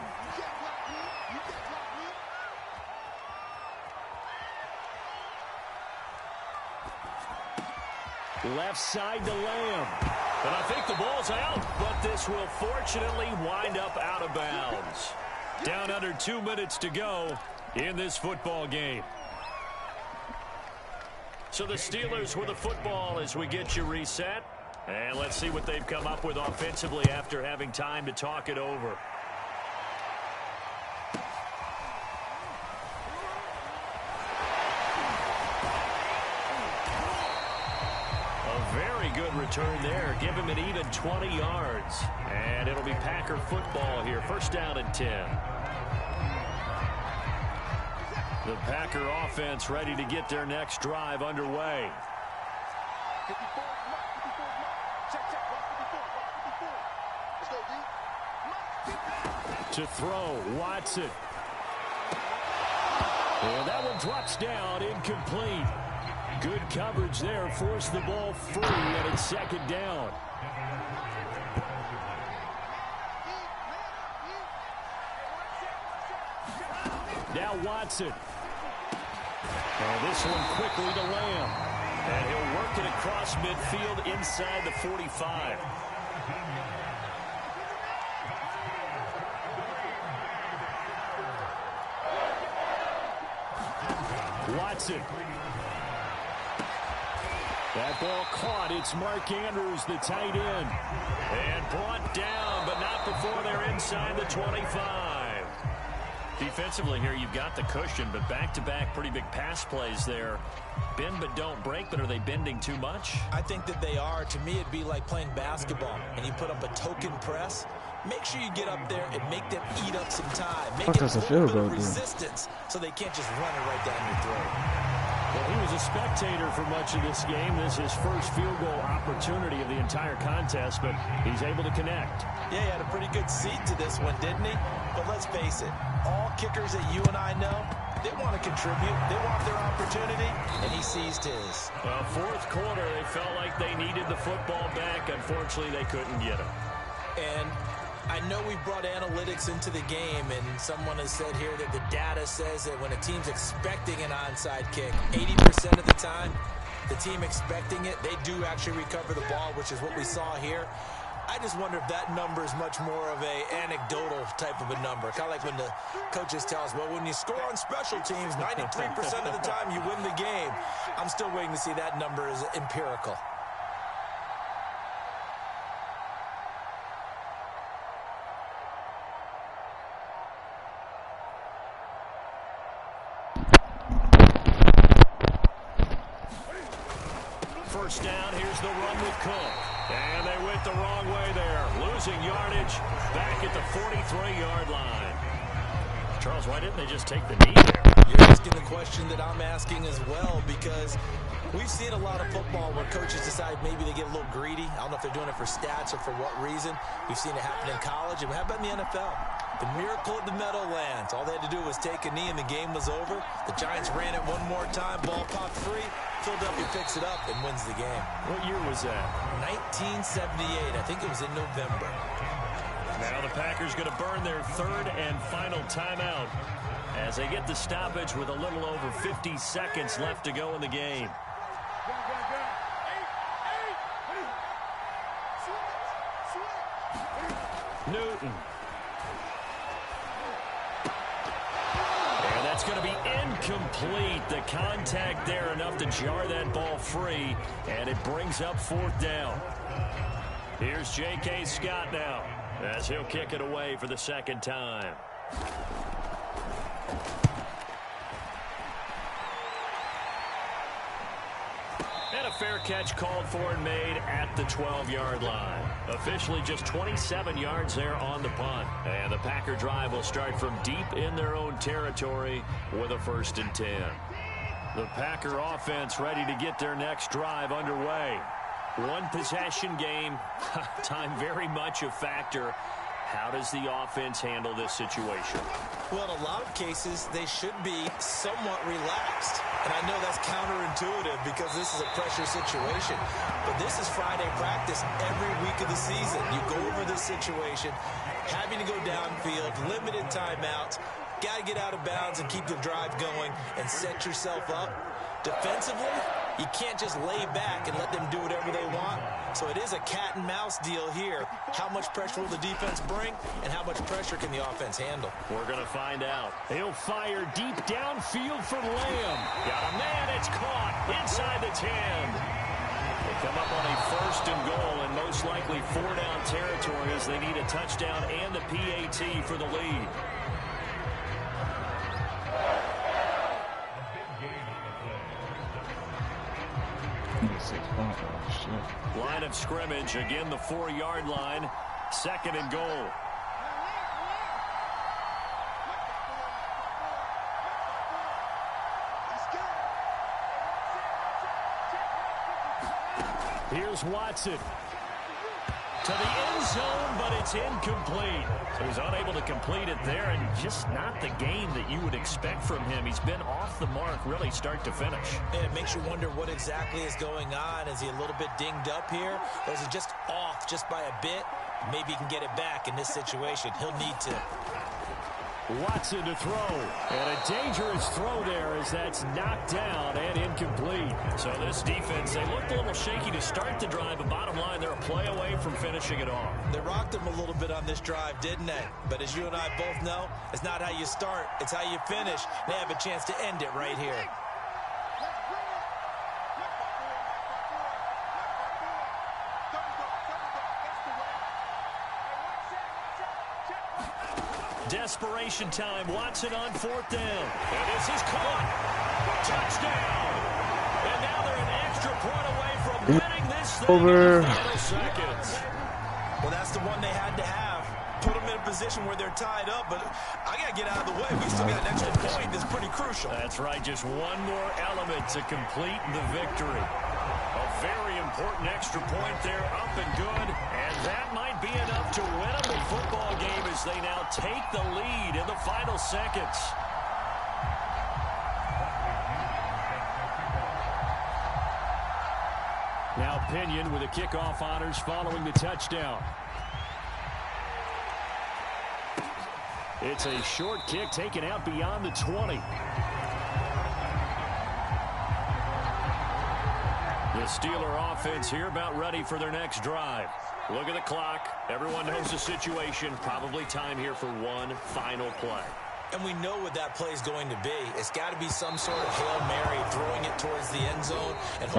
Left side to Lamb. And I think the ball's out, but this will fortunately wind up out of bounds. Down under 2 minutes to go in this football game. So the Steelers with the football as we get you reset. And let's see what they've come up with offensively after having time to talk it over. Very good return there. Give him an even 20 yards. And it'll be Packer football here. 1st down and 10. The Packer offense ready to get their next drive underway. To throw, Watson. And that one drops down, incomplete. Good coverage there, forced the ball free, and it's 2nd down. Now Watson. And this one quickly to Lamb. And he'll work it across midfield inside the 45. Watson. That ball caught. It's Mark Andrews, the tight end. And brought down, but not before they're inside the 25. Defensively here, you've got the cushion, but back-to-back pretty big pass plays there. Bend but don't break, but are they bending too much? I think that they are. To me, it'd be like playing basketball, and you put up a token press. Make sure you get up there and make them eat up some time. Make it a little bit of resistance so they can't just run it right down your throat. Well, he was a spectator for much of this game. This is his first field goal opportunity of the entire contest, but he's able to connect. Yeah, he had a pretty good seat to this one, didn't he? But let's face it, all kickers that you and I know, they want to contribute. They want their opportunity, and he seized his. Well, fourth quarter, they felt like they needed the football back. Unfortunately, they couldn't get it. And I know we brought analytics into the game, and someone has said here that the data says that when a team's expecting an onside kick, 80% of the time, the team expecting it, they do actually recover the ball, which is what we saw here. I just wonder if that number is much more of a anecdotal type of a number. Kind of like when the coaches tell us, well, when you score on special teams, 93% of the time you win the game. I'm still waiting to see that number is empirical. First down, here's the run with Cook. And they went the wrong way there. Losing yardage back at the 43-yard line. Charles, why didn't they just take the knee there? You're asking the question that I'm asking as well, because we've seen a lot of football where coaches decide maybe they get a little greedy. I don't know if they're doing it for stats or for what reason. We've seen it happen in college, and how about in the NFL? The miracle of the Meadowlands. All they had to do was take a knee, and the game was over. The Giants ran it one more time. Ball popped free. Philadelphia picks it up and wins the game. What year was that? 1978. I think it was in November. Now the Packers going to burn their third and final timeout as they get the stoppage with a little over 50 seconds left to go in the game. Newton. And that's going to be incomplete. The contact there enough to jar that ball free, and it brings up fourth down. Here's J.K. Scott now as he'll kick it away for the second time. And a fair catch called for and made at the 12-yard line. Officially just 27 yards there on the punt. And the Packer drive will start from deep in their own territory with a 1st and 10. The Packer offense ready to get their next drive underway. One possession game, time very much a factor. How does the offense handle this situation? Well, in a lot of cases, they should be somewhat relaxed. And I know that's counterintuitive because this is a pressure situation. But this is Friday practice every week of the season. You go over this situation, having to go downfield, limited timeouts, got to get out of bounds and keep the drive going and set yourself up. Defensively, you can't just lay back and let them do whatever they want. So it is a cat and mouse deal here. How much pressure will the defense bring, and how much pressure can the offense handle? We're going to find out. He'll fire deep downfield from Lamb. Got a man, it's caught inside the 10. They come up on a 1st and goal, and most likely 4-down territory as they need a touchdown and the PAT for the lead. Line of scrimmage, again the 4-yard line, 2nd and goal. Here's Watson. To the end zone, but it's incomplete. So he's unable to complete it there, and just not the game that you would expect from him. He's been off the mark really start to finish. And it makes you wonder what exactly is going on. Is he a little bit dinged up here, or is he just off just by a bit? Maybe he can get it back in this situation. He'll need to. Watson to throw, and a dangerous throw there as that's knocked down and incomplete. So this defense, they looked a little shaky to start the drive, but bottom line, they're a play away from finishing it off. They rocked him a little bit on this drive, didn't they? But as you and I both know, it's not how you start, it's how you finish. They have a chance to end it right here. Desperation time. Watson on 4th down. And this is caught. Touchdown. And now they're an extra point away from winning this thing in the final seconds. Well, that's the one they had to have. Put them in a position where they're tied up, but I got to get out of the way. We still got an extra point that's pretty crucial. That's right. Just one more element to complete the victory. A very important extra point there, up and good. And that might be enough to win them the football game as they now take the lead in the final seconds. Now Pinion with the kickoff honors following the touchdown. It's a short kick taken out beyond the 20. The Steeler offense here about ready for their next drive. Look at the clock. Everyone knows the situation. Probably time here for one final play. And we know what that play is going to be. It's got to be some sort of Hail Mary, throwing it towards the end zone and